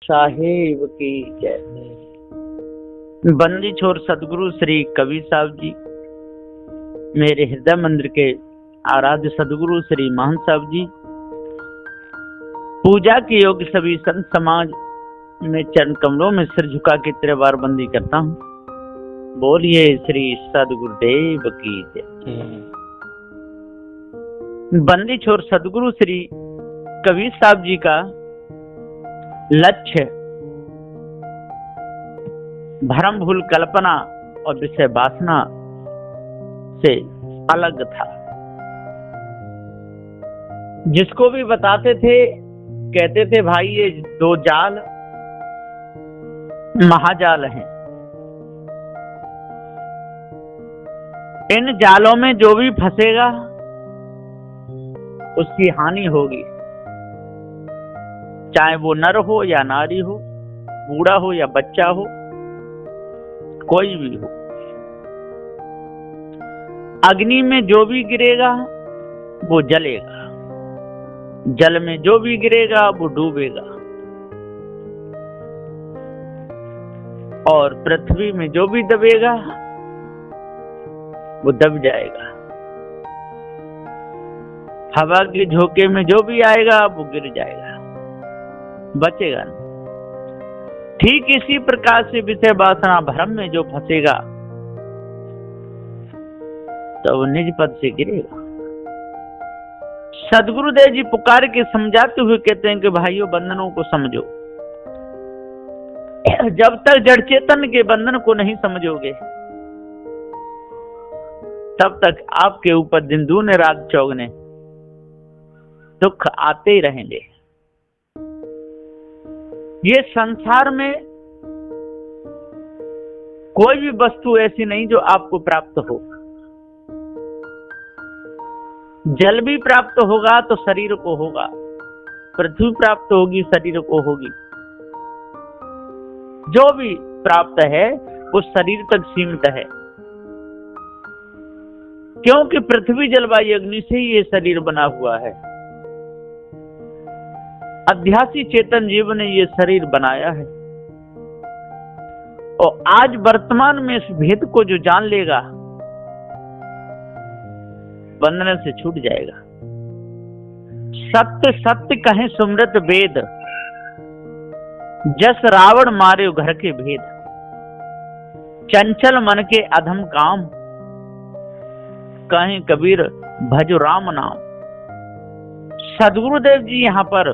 साहेब की जय। बंदी छोर सदगुरु श्री कबीर साहब जी, मेरे हृदय मंदिर के आराध्य सदगुरु श्री महंत साहब जी, पूजा के योग्य सभी संत समाज में चरण कमलों में सिर झुका के तेरे बार बंदी करता हूँ। बोलिए श्री सदगुरुदेव की जय। बंदी छोर सदगुरु श्री कबीर साहब जी का लक्ष्य भ्रम भूल कल्पना और विषय वासना से अलग था। जिसको भी बताते थे कहते थे भाई ये दो जाल महाजाल हैं, इन जालों में जो भी फंसेगा उसकी हानि होगी, चाहे वो नर हो या नारी हो, बूढ़ा हो या बच्चा हो, कोई भी हो। अग्नि में जो भी गिरेगा वो जलेगा, जल में जो भी गिरेगा वो डूबेगा, और पृथ्वी में जो भी दबेगा वो दब जाएगा, हवा के झोंके में जो भी आएगा वो गिर जाएगा, बचेगा नहीं। ठीक इसी प्रकार से विषय वासना भ्रम में जो फंसेगा तो वो निज पद से गिरेगा। सदगुरुदेव जी पुकार के समझाते हुए कहते हैं कि भाइयों बंधनों को समझो। जब तक जड़ चेतन के बंधन को नहीं समझोगे तब तक आपके ऊपर दिन दूने रात चौगने दुख आते ही रहेंगे। ये संसार में कोई भी वस्तु ऐसी नहीं जो आपको प्राप्त हो। जल भी प्राप्त होगा तो शरीर को होगा, पृथ्वी प्राप्त होगी शरीर को होगी। जो भी प्राप्त है वो शरीर तक सीमित है, क्योंकि पृथ्वी जलवायु अग्नि से ही ये शरीर बना हुआ है। अध्यासी चेतन जीव ने ये शरीर बनाया है, और आज वर्तमान में इस भेद को जो जान लेगा बंधन से छूट जाएगा। सत्य सत्य कहें सुमृत वेद, जस रावण मारे घर के भेद। चंचल मन के अधम काम, कहें कबीर भजो राम नाम। सदगुरुदेव जी यहाँ पर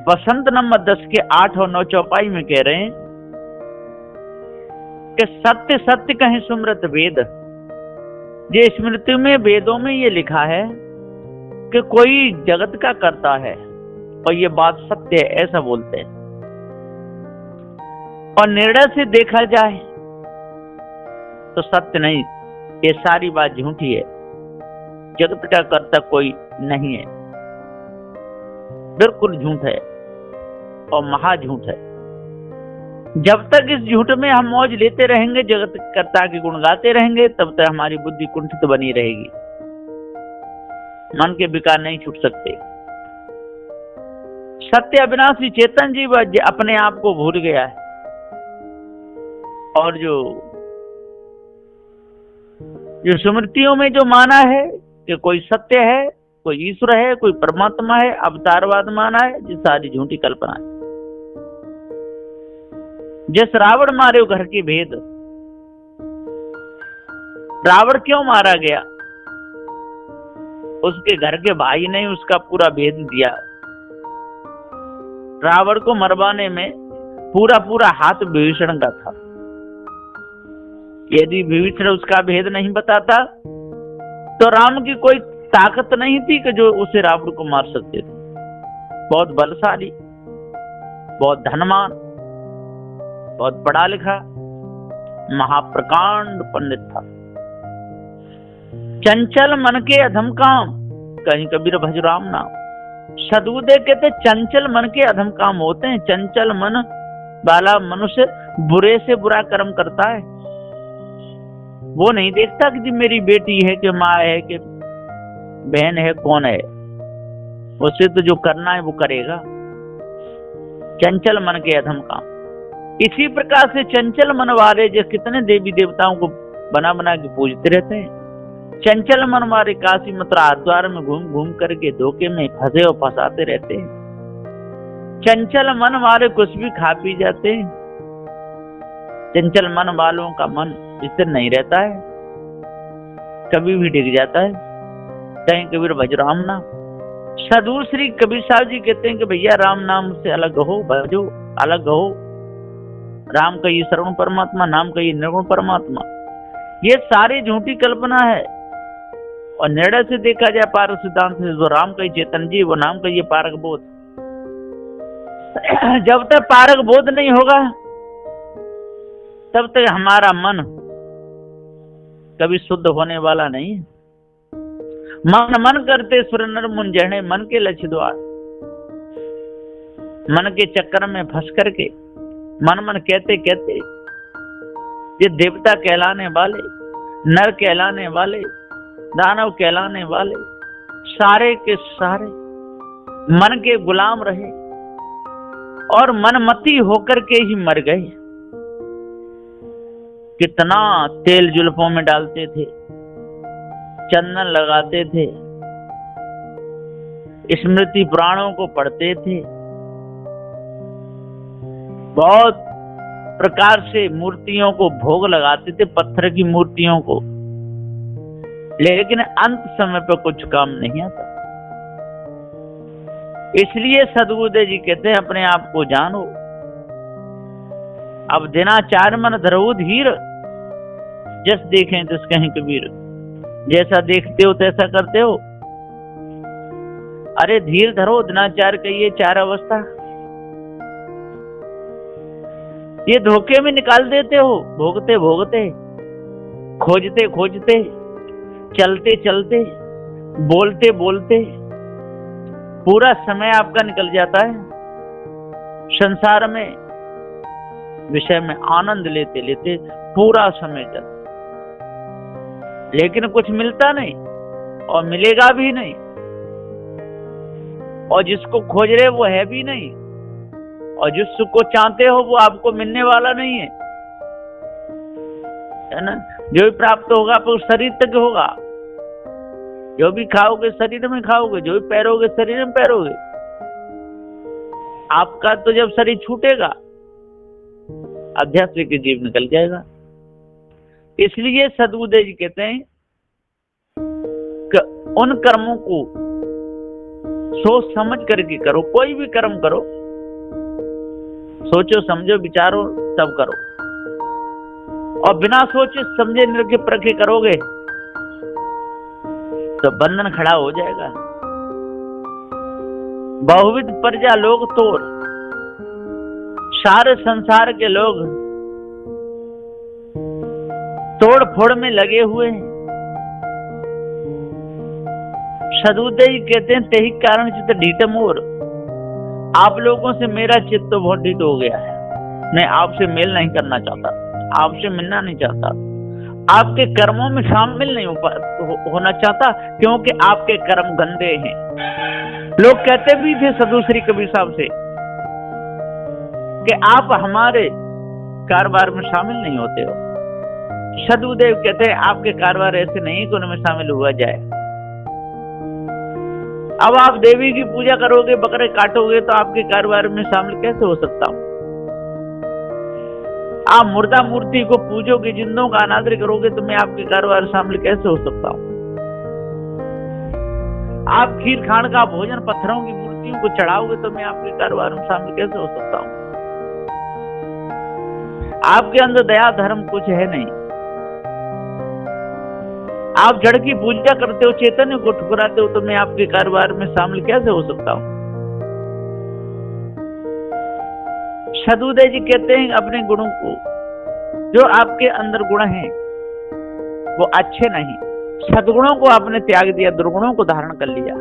वसंत नंबर 10 के 8 और 9 चौपाई में कह रहे हैं कि सत्य सत्य कहें सुमृत वेद। ये स्मृति में वेदों में ये लिखा है कि कोई जगत का करता है और ये बात सत्य है, ऐसा बोलते हैं। और निर्णय से देखा जाए तो सत्य नहीं, ये सारी बात झूठी है। जगत का करता कोई नहीं है, बिल्कुल झूठ है और महा झूठ है। जब तक इस झूठ में हम मौज लेते रहेंगे, जगत कर्ता के गुण गाते रहेंगे, तब तक हमारी बुद्धि कुंठित बनी रहेगी। मन के विकार नहीं छूट सकते। सत्य अविनाशी चेतन जीव अपने आप को भूल गया है, और जो स्मृतियों में जो माना है कि कोई सत्य है, कोई ईश्वर है, कोई परमात्मा है, अवतारवाद माना है, ये सारी झूठी कल्पना है। जिस रावण मारे घर के भेद। रावण क्यों मारा गया? उसके घर के भाई ने उसका पूरा भेद दिया। रावण को मरवाने में पूरा पूरा हाथ विभीषण का था। यदि विभीषण उसका भेद नहीं बताता तो राम की कोई ताकत नहीं थी कि जो उसे रावण को मार सकते थे। बहुत बलशाली, बहुत धनवान, बहुत पढ़ा लिखा, महाप्रकांड पंडित था। चंचल मन के अधम काम, कहीं कबीर भज राम नाम। सदगुरुदेव कहते चंचल मन के अधम काम होते हैं। चंचल मन वाला मनुष्य बुरे से बुरा कर्म करता है। वो नहीं देखता कि मेरी बेटी है कि माँ है कि बहन है, कौन है। उसे तो जो करना है वो करेगा। चंचल मन के अधम काम। इसी प्रकार से चंचल मन वाले जो कितने देवी देवताओं को बना बना के पूजते रहते हैं। चंचल मन वाले काशी मथुरा हरिद्वार में घूम घूम करके धोखे में फंसे और फंसाते रहते हैं। चंचल मन वाले कुछ भी खा पी जाते हैं। चंचल मन वालों का मन स्थिर नहीं रहता है, कभी भी डिग जाता है। कहीं कबीर भज राम नाम। साधु श्री कबीर साहब जी कहते हैं कि भैया राम नाम से अलग हो, भजो अलग हो। राम कहिए सर्वगुण परमात्मा, नाम कहिए निर्गुण परमात्मा। ये सारी झूठी कल्पना है। और निर्णय से देखा जाए पारक सिद्धांत से, जो राम कही चेतन जी, वो नाम कहिए पारक बोध। जब तक पारक बोध नहीं होगा तब तक हमारा मन कभी शुद्ध होने वाला नहीं है। मन मन करते सुर नर मुन जहने, मन के लक्ष्य द्वार। मन के चक्कर में फंस करके मन मन कहते कहते ये देवता कहलाने वाले, नर कहलाने वाले, दानव कहलाने वाले सारे के सारे मन के गुलाम रहे और मनमती होकर के ही मर गए। कितना तेल जुल्फों में डालते थे, चंदन लगाते थे, स्मृति पुराणों को पढ़ते थे, बहुत प्रकार से मूर्तियों को भोग लगाते थे, पत्थर की मूर्तियों को, लेकिन अंत समय पर कुछ काम नहीं आता। इसलिए सदगुरुदेव जी कहते हैं अपने आप को जानो। अब दिनाचार मन धरो धीर, जस देखें तस कहीं कबीर। जैसा देखते हो तैसा करते हो। अरे धीर धरो, दिनाचार का ये चार अवस्था ये धोखे में निकाल देते हो। भोगते भोगते, खोजते खोजते, चलते चलते, बोलते बोलते पूरा समय आपका निकल जाता है। संसार में विषय में आनंद लेते लेते पूरा समय चलता, लेकिन कुछ मिलता नहीं और मिलेगा भी नहीं। और जिसको खोज रहे वो है भी नहीं, और जिसको चाहते हो वो आपको मिलने वाला नहीं है ना। जो भी प्राप्त होगा आपको शरीर तक होगा। जो भी खाओगे शरीर में खाओगे, जो भी पैरोगे शरीर में पैरोगे। आपका तो जब शरीर छूटेगा आध्यात्मिक जीव निकल जाएगा। इसलिए सदगुरुदेव जी कहते हैं कि उन कर्मों को सोच समझ करके करो। कोई भी कर्म करो, सोचो समझो विचारो तब करो। और बिना सोचे समझे निर्के परखे करोगे तो बंधन खड़ा हो जाएगा। बहुविध प्रजा लोग तोड़, सारे संसार के लोग तोड़ फोड़ में लगे हुए हैं। सदगुरुदेव जी कहते हैं तेही कारण चित्त ढीठ मोर। आप लोगों से मेरा चित्त तो बहुत ढीठ हो गया है। मैं आपसे मेल नहीं करना चाहता, आपसे मिलना नहीं चाहता, आपके कर्मों में शामिल नहीं होना चाहता, क्योंकि आपके कर्म गंदे हैं। लोग कहते भी थे साधु श्री कबीर साहब से कि आप हमारे कारोबार में शामिल नहीं होते हो। सदगुरुदेव कहते हैं आपके कारोबार ऐसे नहीं कि उनमें शामिल हुआ जाए। अब आप देवी की पूजा करोगे, बकरे काटोगे तो आपके कारोबार में शामिल कैसे हो सकता हूं? आप मुर्दा मूर्ति को पूजोगे, जिंदों का अनादर करोगे तो मैं आपके कारोबार में शामिल कैसे हो सकता हूं? आप खीर खान का भोजन पत्थरों की मूर्तियों को चढ़ाओगे तो मैं आपके कारोबार में शामिल कैसे हो सकता हूं? आपके अंदर दया धर्म कुछ है नहीं। आप जड़ की पूजा करते हो, चैतन्य को ठुकराते हो तो मैं आपके कारोबार में शामिल कैसे हो सकता हूं? सदगुरुदेव जी कहते हैं अपने गुणों को, जो आपके अंदर गुण हैं वो अच्छे नहीं, सदगुणों को आपने त्याग दिया, दुर्गुणों को धारण कर लिया।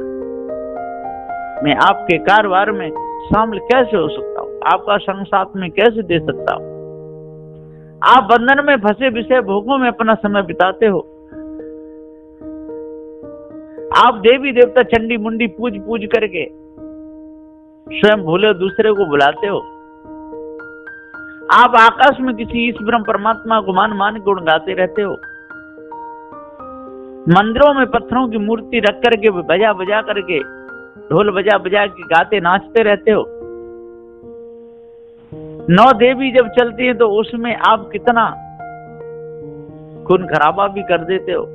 मैं आपके कारोबार में शामिल कैसे हो सकता हूं? आपका संग साथ में कैसे दे सकता हूं? आप बंधन में फंसे विषय भोगों में अपना समय बिताते हो। आप देवी देवता चंडी मुंडी पूज पूज करके स्वयं भूले दूसरे को बुलाते हो। आप आकाश में किसी ईश ब्रह्म परमात्मा को मान मान गुण गाते रहते हो। मंदिरों में पत्थरों की मूर्ति रख करके बजा बजा करके ढोल बजा बजा के गाते नाचते रहते हो। 9 देवी जब चलती है तो उसमें आप कितना खून खराबा भी कर देते हो।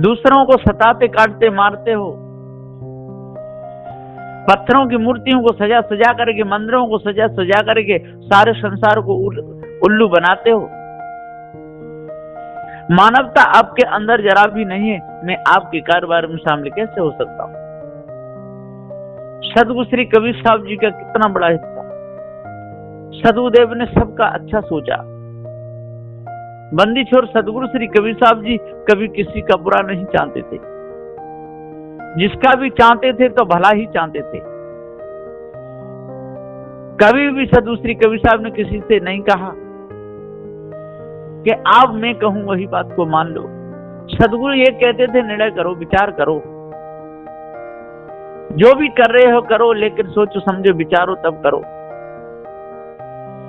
दूसरों को सताते काटते मारते हो। पत्थरों की मूर्तियों को सजा सजा करके, मंदिरों को सजा सजा करके सारे संसार को उल्लू बनाते हो। मानवता आपके अंदर जरा भी नहीं है। मैं आपके कारोबार में शामिल कैसे हो सकता हूं? सदगुरु श्री कबीर साहब जी का कितना बड़ा हिस्सा। सदगुरुदेव ने सबका अच्छा सोचा। बंदी छोर सदगुरु श्री कबीर साहब जी कभी किसी का बुरा नहीं चाहते थे। जिसका भी चाहते थे तो भला ही चाहते थे। कभी भी सदगुरु श्री कबीर साहब ने किसी से नहीं कहा कि आप मैं कहूं वही बात को मान लो। सदगुरु ये कहते थे निर्णय करो, विचार करो, जो भी कर रहे हो करो, लेकिन सोचो समझो विचारो तब करो।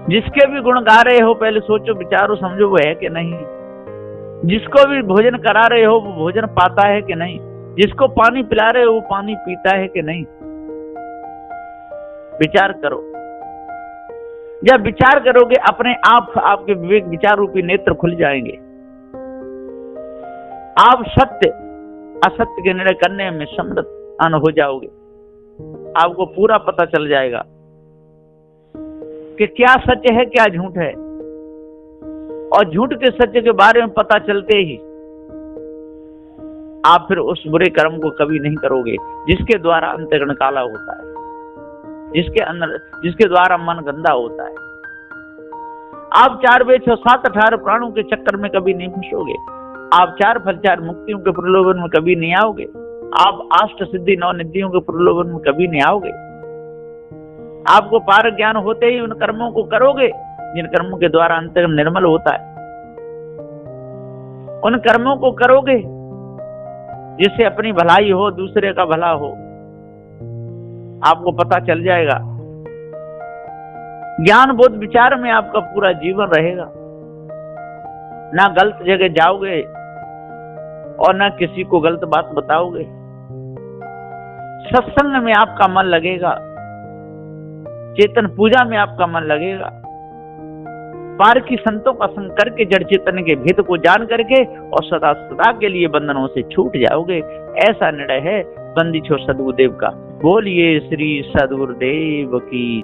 जिसके भी गुण गा रहे हो पहले सोचो विचारो समझो वो है कि नहीं। जिसको भी भोजन करा रहे हो वो भोजन पाता है कि नहीं। जिसको पानी पिला रहे हो वो पानी पीता है कि नहीं। विचार करो। जब विचार करोगे अपने आप आपके विवेक विचार रूपी नेत्र खुल जाएंगे। आप सत्य असत्य के निर्णय करने में समर्थ हो जाओगे। आपको पूरा पता चल जाएगा कि क्या सत्य है क्या झूठ है। और झूठ के सत्य के बारे में पता चलते ही आप फिर उस बुरे कर्म को कभी नहीं करोगे जिसके द्वारा अंतःकरण काला होता है, जिसके द्वारा मन गंदा होता है। आप 4 वेद 6 7 18 प्राणों के चक्कर में कभी नहीं फंसोगे। आप 4 फल 4 मुक्तियों के प्रलोभन में कभी नहीं आओगे। आप 8 सिद्धि 9 निधियों के प्रलोभन में कभी नहीं आओगे। आपको पार ज्ञान होते ही उन कर्मों को करोगे जिन कर्मों के द्वारा अंतःकरण निर्मल होता है। उन कर्मों को करोगे जिससे अपनी भलाई हो, दूसरे का भला हो। आपको पता चल जाएगा। ज्ञान बोध विचार में आपका पूरा जीवन रहेगा। ना गलत जगह जाओगे और ना किसी को गलत बात बताओगे। सत्संग में आपका मन लगेगा। चेतन पूजा में आपका मन लगेगा। पार की संतों का संग करके जड़ चेतन के भेद को जान करके और सदा सदा के लिए बंधनों से छूट जाओगे। ऐसा निर्णय है बंदी छोर सदगुरुदेव का। बोलिए श्री सदगुरुदेव की।